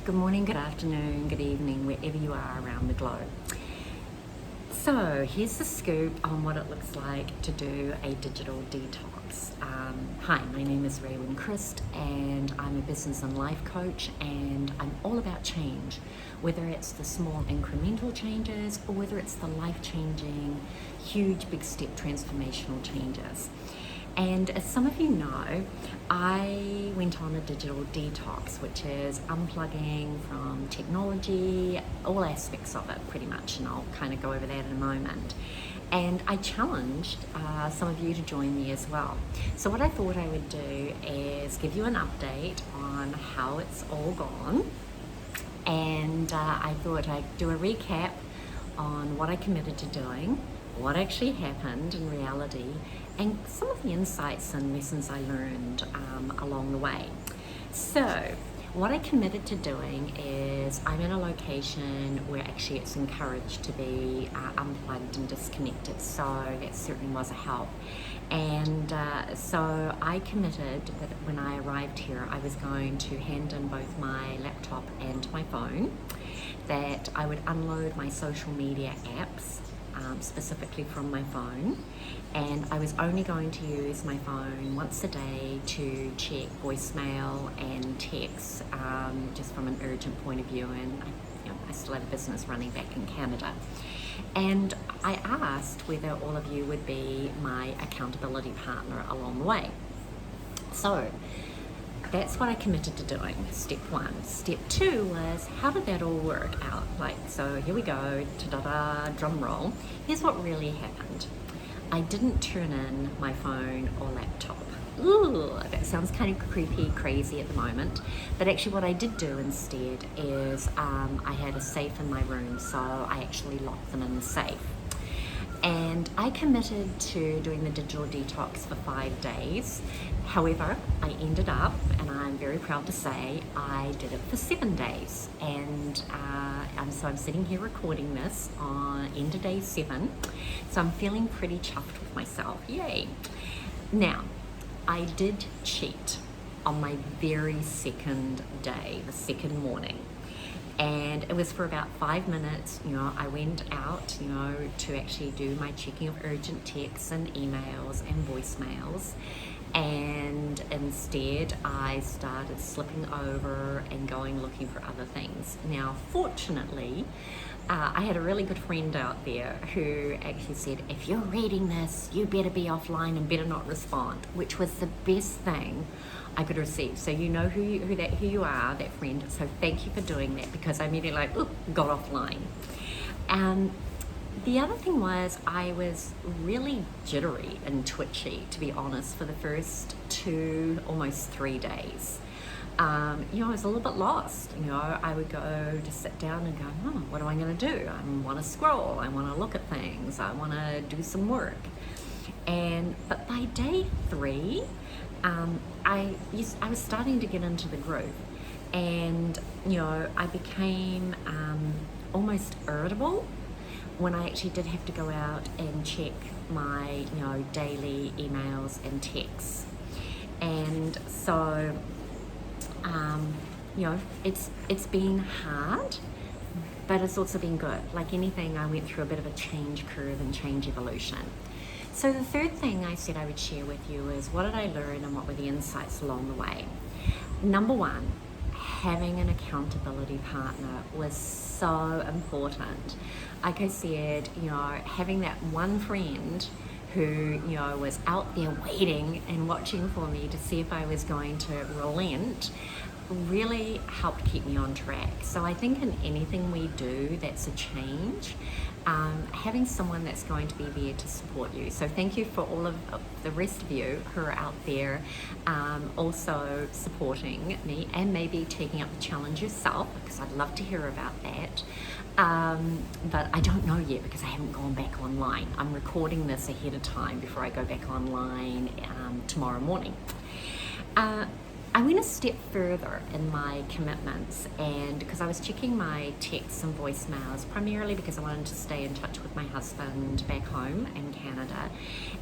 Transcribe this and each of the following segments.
good morning, good afternoon, good evening, wherever you are around the globe. So here's the scoop on what it looks like to do a digital detox. Hi, my name is Raywin Christ and I'm a business and life coach, and I'm all about change, whether it's the small incremental changes or whether it's the life-changing, huge, big step transformational changes. And as some of you know, I went on a digital detox, which is unplugging from technology, all aspects of it pretty much, and I'll kind of go over that in a moment. And I challenged some of you to join me as well. So what I thought I would do is give you an update on how it's all gone, and I thought I'd do a recap on what I committed to doing, what actually happened in reality, and some of the insights and lessons I learned along the way. So what I committed to doing is I'm in a location where actually it's encouraged to be unplugged and disconnected, so that certainly was a help. And so I committed that when I arrived here I was going to hand in both my laptop and my phone, that I would unload my social media apps, specifically from my phone, and I was only going to use my phone once a day to check voicemail and texts, just from an urgent point of view, and I still have a business running back in Canada. And I asked whether all of you would be my accountability partner along the way. So that's what I committed to doing, step one. Step two was, how did that all work out? So here we go, ta-da-da, drum roll. Here's what really happened. I didn't turn in my phone or laptop. Ooh, that sounds kind of creepy, crazy at the moment. But actually what I did do instead is I had a safe in my room, so I actually locked them in the safe. And I committed to doing the digital detox for 5 days. However, I ended up, and I'm very proud to say, I did it for 7 days. And so I'm sitting here recording this on end of day 7. So I'm feeling pretty chuffed with myself. Yay. Now, I did cheat on my very second day, the second morning. And it was for about 5 minutes. I went out, to actually do my checking of urgent texts and emails and voicemails. And instead, I started slipping over and going looking for other things. Now, fortunately, I had a really good friend out there who actually said, if you're reading this, you better be offline and better not respond, which was the best thing I could receive. So you know who you are, that friend. So thank you for doing that, because I immediately got offline. The other thing was I was really jittery and twitchy, to be honest, for the first 2, almost 3 days. I was a little bit lost. I would go to sit down and go, what am I going to do? I want to scroll. I want to look at things. I want to do some work. But by day 3, I was starting to get into the groove, and I became almost irritable when I actually did have to go out and check my daily emails and texts. And so it's been hard, but it's also been good. Like anything, I went through a bit of a change curve and change evolution. So the third thing I said I would share with you is, what did I learn and what were the insights along the way? Number one, having an accountability partner was so important. Like I said, having that one friend who was out there waiting and watching for me to see if I was going to relent really helped keep me on track. So I think in anything we do that's a change, having someone that's going to be there to support you. So thank you for all of the rest of you who are out there also supporting me, and maybe taking up the challenge yourself, because I'd love to hear about that. But I don't know yet, because I haven't gone back online. I'm recording this ahead of time before I go back online tomorrow morning. I went a step further in my commitments, and because I was checking my texts and voicemails, primarily because I wanted to stay in touch with my husband back home in Canada.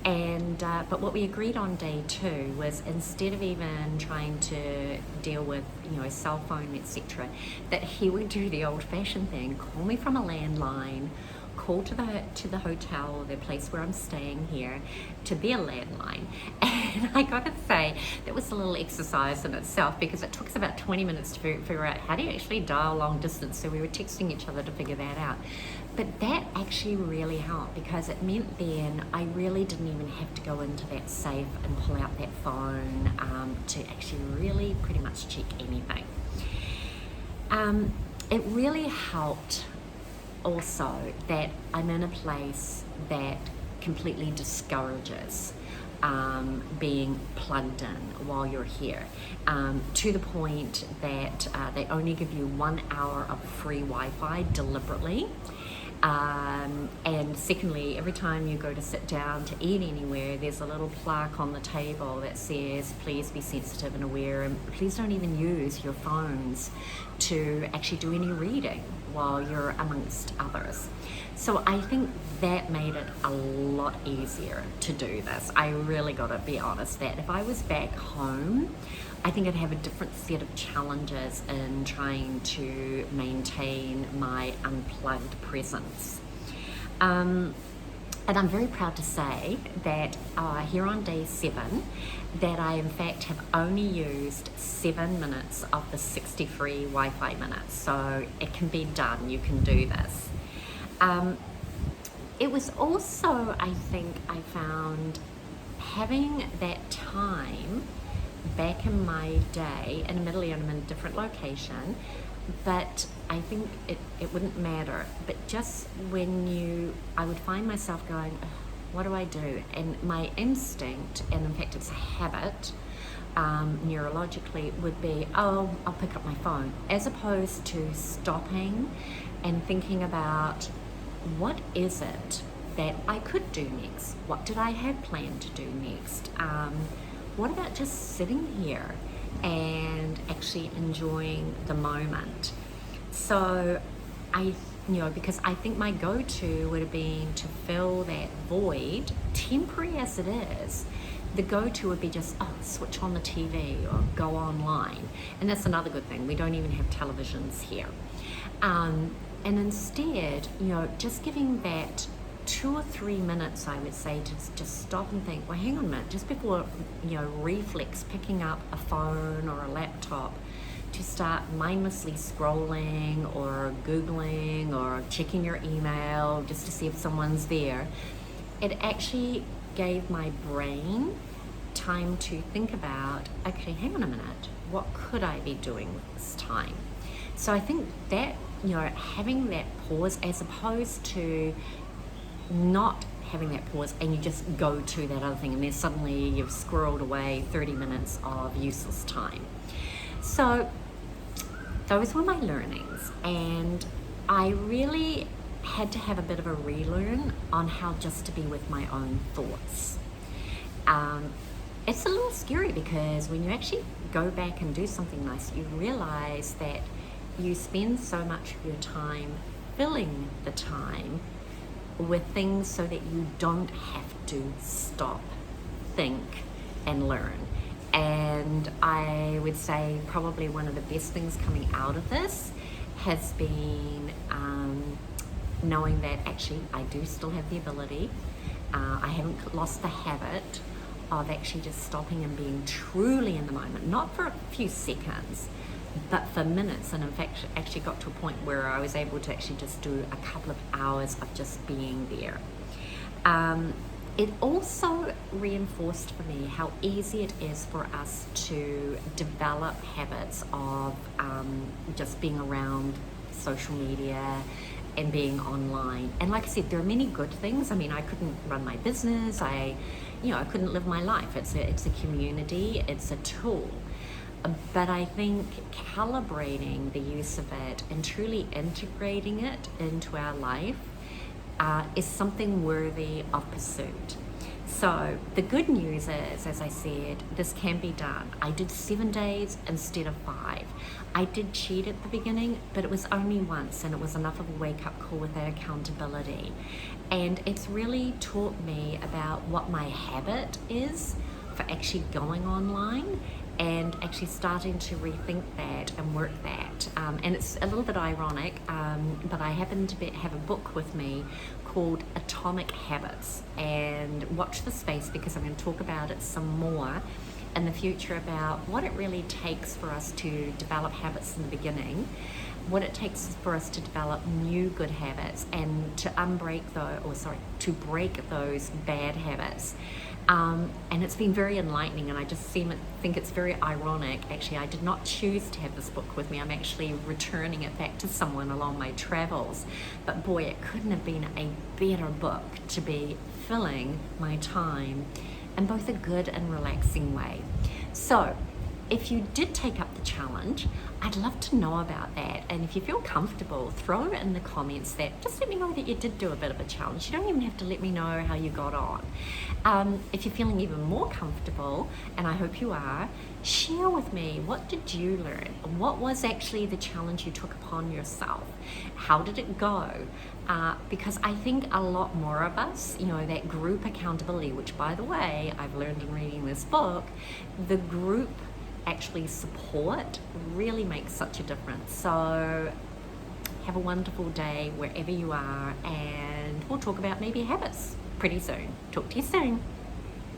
And but what we agreed on day 2 was, instead of even trying to deal with cell phone, etc., that he would do the old-fashioned thing: call me from a landline, call to the hotel or the place where I'm staying here to their landline. And I gotta say, that was a little exercise in itself, because it took us about 20 minutes to figure out how do you actually dial long distance. So we were texting each other to figure that out. But that actually really helped, because it meant then I really didn't even have to go into that safe and pull out that phone to actually really pretty much check anything. It really helped also that I'm in a place that completely discourages being plugged in while you're here, to the point that they only give you 1 hour of free Wi-Fi deliberately. And secondly, every time you go to sit down to eat anywhere, there's a little plaque on the table that says, please be sensitive and aware, and please don't even use your phones to actually do any reading while you're amongst others. So I think that made it a lot easier to do this. I really gotta be honest that if I was back home, I think I'd have a different set of challenges in trying to maintain my unplugged presence. And I'm very proud to say that here on day 7, that I in fact have only used 7 minutes of the 60 free Wi-Fi minutes. So it can be done, you can do this. It was also, I think, I found having that time back in my day, and admittedly I'm in a different location, but I think it wouldn't matter. But just when I would find myself going, what do I do? And my instinct, and in fact it's a habit, neurologically, would be, oh, I'll pick up my phone, as opposed to stopping and thinking about, what is it that I could do next? What did I have planned to do next? What about just sitting here and actually enjoying the moment? So because I think my go-to would have been to fill that void, temporary as it is. The go-to would be just, switch on the TV or go online. And that's another good thing. We don't even have televisions here. And instead, just giving that 2 or 3 minutes, I would say, to just stop and think, well, hang on a minute, just before, reflex picking up a phone or a laptop to start mindlessly scrolling or Googling or checking your email just to see if someone's there. It actually gave my brain time to think about, okay, hang on a minute, what could I be doing with this time? So I think that, having that pause, as opposed to not having that pause and you just go to that other thing, and then suddenly you've squirreled away 30 minutes of useless time. So those were my learnings, and I really had to have a bit of a relearn on how just to be with my own thoughts. It's a little scary, because when you actually go back and do something nice, you realize that you spend so much of your time filling the time with things so that you don't have to stop, think, and learn. And I would say probably one of the best things coming out of this has been knowing that actually I do still have the ability. I haven't lost the habit of actually just stopping and being truly in the moment, not for a few seconds, but for minutes. And in fact, actually got to a point where I was able to actually just do a couple of hours of just being there. It also reinforced for me how easy it is for us to develop habits of just being around social media and being online. And like I said, there are many good things. I mean, I couldn't run my business. I couldn't live my life. It's a community. It's a tool. But I think calibrating the use of it and truly integrating it into our life is something worthy of pursuit. So the good news is, as I said, this can be done. I did 7 days instead of 5. I did cheat at the beginning, but it was only once, and it was enough of a wake-up call with that accountability. And it's really taught me about what my habit is for actually going online and actually starting to rethink that and work that. And it's a little bit ironic, but I happen to have a book with me called Atomic Habits, and watch the space because I'm going to talk about it some more in the future about what it really takes for us to develop habits in the beginning, what it takes for us to develop new good habits, and to to break those bad habits. And it's been very enlightening, and I just think it's very ironic. Actually, I did not choose to have this book with me. I'm actually returning it back to someone along my travels. But boy, it couldn't have been a better book to be filling my time in both a good and relaxing way. So, if you did take up the challenge, I'd love to know about that. And if you feel comfortable, throw it in the comments just let me know that you did do a bit of a challenge. You don't even have to let me know how you got on. If you're feeling even more comfortable, and I hope you are, share with me, what did you learn? What was actually the challenge you took upon yourself? How did it go? Because I think a lot more of us, that group accountability, which by the way, I've learned in reading this book, the group actually support really makes such a difference. So have a wonderful day wherever you are, and we'll talk about maybe habits pretty soon. Talk to you soon.